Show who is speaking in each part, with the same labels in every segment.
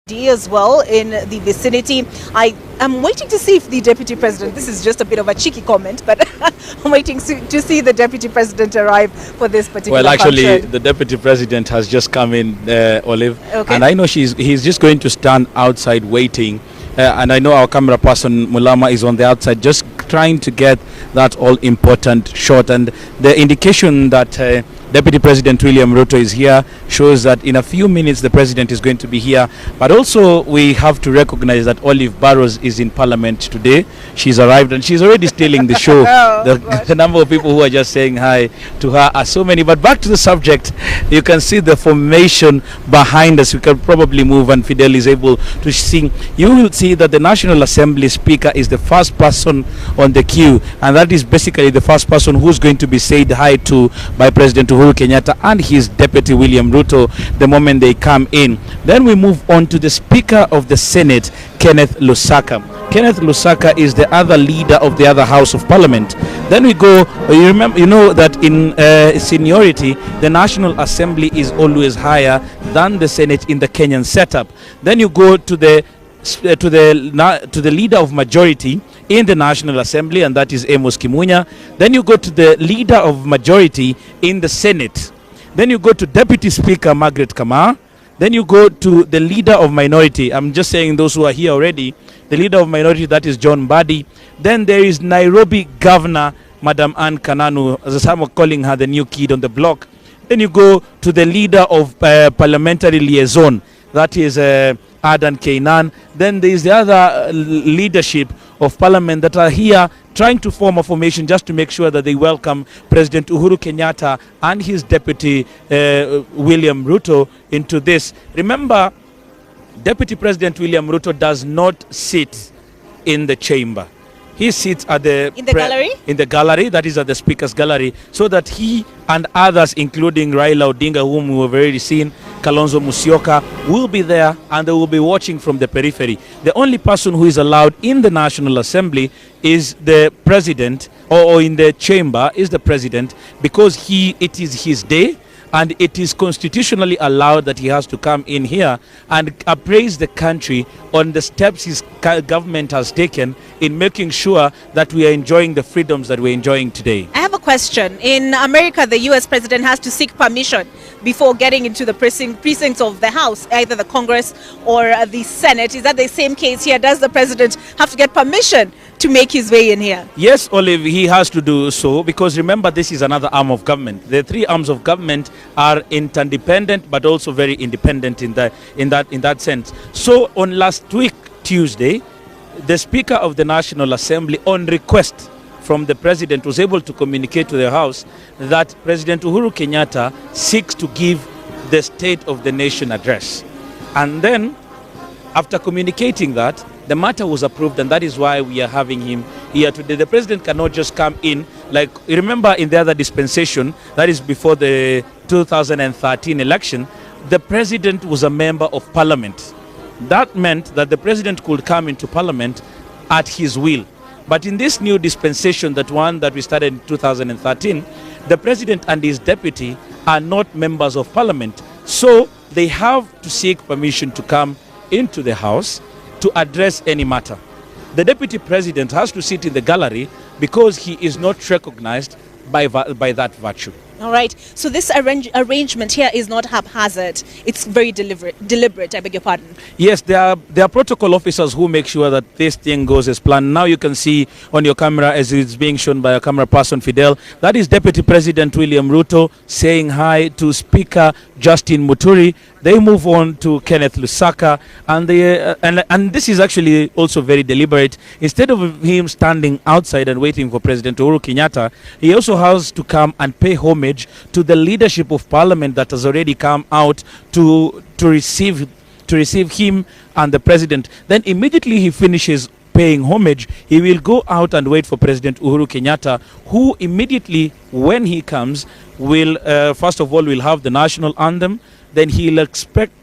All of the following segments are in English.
Speaker 1: As well in the vicinity. I am waiting to see if the deputy president, this is just a bit of a cheeky comment, but I'm waiting to see the deputy president arrive for this particular
Speaker 2: Well, actually,
Speaker 1: function.
Speaker 2: the deputy president has just come in, Olive,
Speaker 1: Okay.
Speaker 2: and I know he's just going to stand outside waiting. And I know our camera person Mulama is on the outside, just trying to get that all important shot. And the indication that Deputy President William Ruto is here shows that in a few minutes the president is going to be here. But also we have to recognize that Olive Barrows is in Parliament today. She's arrived and she's already stealing the show. The number of people who are just saying hi to her are so many. But back to the subject, you can see the formation behind us. We can probably move and Fidel is able to see. You will see that the National Assembly Speaker is the first person on the queue, and that is basically the first person who's going to be said hi to by President Uhuru Kenyatta and his deputy William Ruto the moment they come in. Then we move on to the Speaker of the Senate, Kenneth Lusaka. Kenneth Lusaka is the other leader of the other House of Parliament. Then we go, you know that in seniority, the National Assembly is always higher than the Senate in the Kenyan setup. Then you go to the leader of majority in the National Assembly, and that is Amos Kimunya. Then you go to the leader of majority in the Senate. Then you go to Deputy Speaker Margaret Kamar. Then you go to the leader of minority. I'm just saying those who are here already. The leader of minority, that is John Mbadi. Then there is Nairobi Governor Madam Anne Kananu, as some are calling her the new kid on the block. Then you go to the leader of parliamentary liaison, that is Adan Kainan. Then there is the other leadership of parliament that are here trying to form a formation just to make sure that they welcome President Uhuru Kenyatta and his deputy William Ruto into this. Remember, Deputy President William Ruto does not sit in the chamber. He sits at the
Speaker 1: gallery?
Speaker 2: In the gallery, that is at the Speaker's gallery, so that he and others, including Raila Odinga, whom we have already seen, Kalonzo Musyoka, will be there and they will be watching from the periphery. The only person who is allowed in the National Assembly is the president, or in the chamber is the president, because it is his day. And it is constitutionally allowed that he has to come in here and appraise the country on the steps his government has taken in making sure that we are enjoying the freedoms that we're enjoying today.
Speaker 1: I have a question. In America, the US president has to seek permission before getting into the precincts of the House, either the Congress or the Senate. Is that the same case here? Does the president have to get permission to make his way in here?
Speaker 2: Yes, Olive, he has to do so, because remember, this is another arm of government. The three arms of government are interdependent but also very independent in that sense. So on last week, Tuesday, the Speaker of the National Assembly, on request from the President, was able to communicate to the House that President Uhuru Kenyatta seeks to give the State of the Nation address. And then, after communicating that, the matter was approved, and that is why we are having him here today. The president cannot just come in, like, you remember in the other dispensation, that is before the 2013 election, the president was a member of parliament. That meant that the president could come into parliament at his will. But in this new dispensation, that one that we started in 2013, the president and his deputy are not members of parliament. So they have to seek permission to come into the House to address any matter. The deputy president has to sit in the gallery because he is not recognized by that virtue.
Speaker 1: All right. So this arrangement here is not haphazard. It's very deliberate, I beg your pardon.
Speaker 2: Yes, there are protocol officers who make sure that this thing goes as planned. Now you can see on your camera, as it's being shown by a camera person, Fidel, that is Deputy President William Ruto saying hi to Speaker Justin Muturi. They move on to Kenneth Lusaka, and this is actually also very deliberate. Instead of him standing outside and waiting for President Uhuru Kenyatta, he also has to come and pay homage to the leadership of Parliament that has already come out to receive him and the President. Then immediately he finishes paying homage, he will go out and wait for President Uhuru Kenyatta, who immediately, when he comes, will first of all will have the national anthem. Then he'll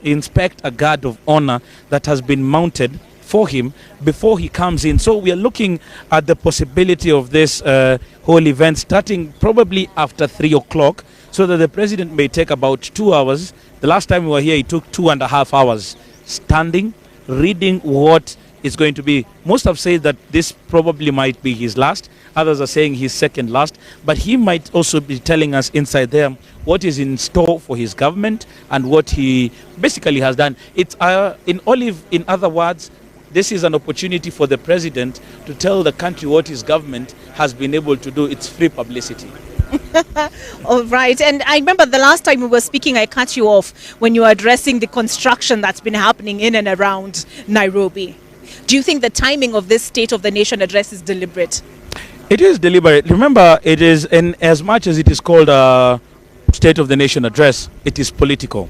Speaker 2: inspect a guard of honor that has been mounted for him before he comes in. So we are looking at the possibility of this whole event starting probably after 3 o'clock, so that the president may take about 2 hours. The last time we were here, it took 2.5 hours. standing, reading what is going to be. Most have said that this probably might be his last. Others are saying his second last. But he might also be telling us inside there what is in store for his government and what he basically has done. It's in other words, this is an opportunity for the president to tell the country what his government has been able to do. It's free publicity.
Speaker 1: All right. And I remember the last time we were speaking, I cut you off when you were addressing the construction that's been happening in and around Nairobi. Do you think the timing of this State of the Nation address is deliberate?
Speaker 2: It is deliberate. Remember, it is, in as much as it is called a State of the Nation address, it is political.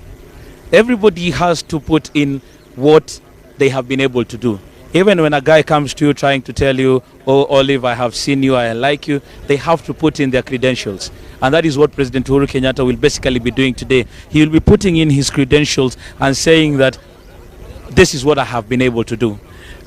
Speaker 2: Everybody has to put in what they have been able to do. Even when a guy comes to you trying to tell you, oh, Olive, I have seen you, I like you, they have to put in their credentials. And that is what President Uhuru Kenyatta will basically be doing today. He will be putting in his credentials and saying that this is what I have been able to do.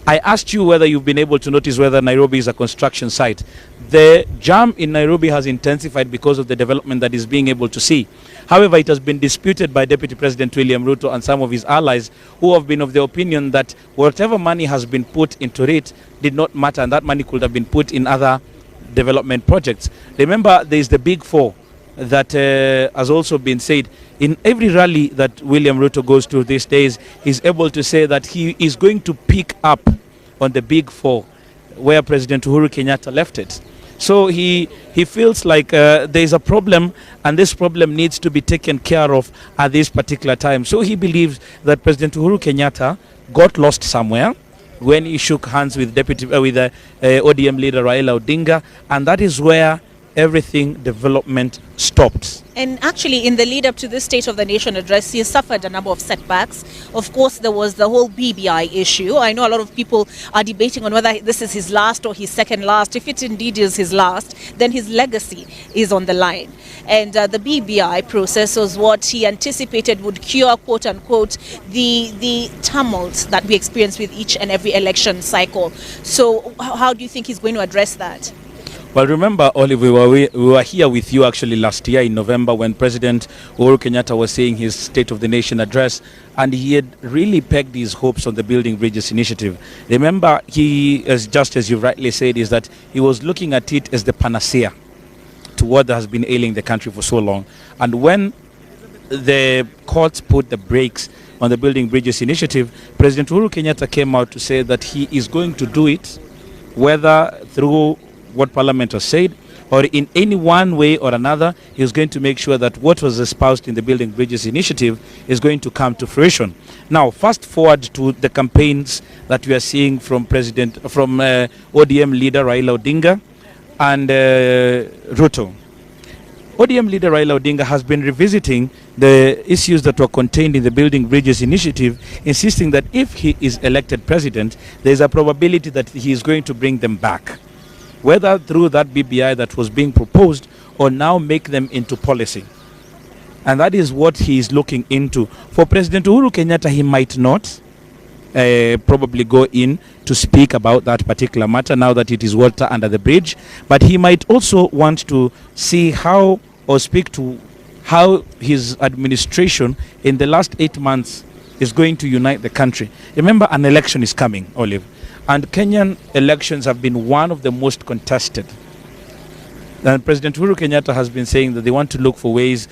Speaker 2: I asked you whether you've been able to notice whether Nairobi is a construction site. The jam in Nairobi has intensified because of the development that is being able to see. However, it has been disputed by Deputy President William Ruto and some of his allies who have been of the opinion that whatever money has been put into it did not matter, and that money could have been put in other development projects. Remember, there is the Big Four that has also been said. In every rally that William Ruto goes to these days, he's able to say that he is going to pick up on the Big Four where President Uhuru Kenyatta left it. So he feels like there is a problem, and this problem needs to be taken care of at this particular time. So he believes that President Uhuru Kenyatta got lost somewhere when he shook hands with ODM leader Raila Odinga, and that is where everything development stopped.
Speaker 1: And actually, in the lead up to this State of the Nation address, he suffered a number of setbacks. Of course, there was the whole BBI issue. I know a lot of people are debating on whether this is his last or his second last. If it indeed is his last, then his legacy is on the line. And the BBI process was what he anticipated would cure, quote unquote, the tumult that we experience with each and every election cycle. So how do you think he's going to address that?
Speaker 2: Well, remember, Olive, we were here with you actually last year in November when President Uhuru Kenyatta was saying his State of the Nation address, and he had really pegged his hopes on the Building Bridges initiative. Remember, just as you rightly said, is that he was looking at it as the panacea to what has been ailing the country for so long. And when the courts put the brakes on the Building Bridges initiative, President Uhuru Kenyatta came out to say that he is going to do it, whether through what Parliament has said, or in any one way or another, he is going to make sure that what was espoused in the Building Bridges initiative is going to come to fruition. Now, fast forward to the campaigns that we are seeing from ODM leader Raila Odinga and Ruto. ODM leader Raila Odinga has been revisiting the issues that were contained in the Building Bridges initiative, insisting that if he is elected president, there is a probability that he is going to bring them back, whether through that BBI that was being proposed or now make them into policy. And that is what he is looking into. For President Uhuru Kenyatta, he might not probably go in to speak about that particular matter now that it is water under the bridge, but he might also want to see how, or speak to how his administration in the last 8 months is going to unite the country. Remember, an election is coming, Olive. And Kenyan elections have been one of the most contested. And President Uhuru Kenyatta has been saying that they want to look for ways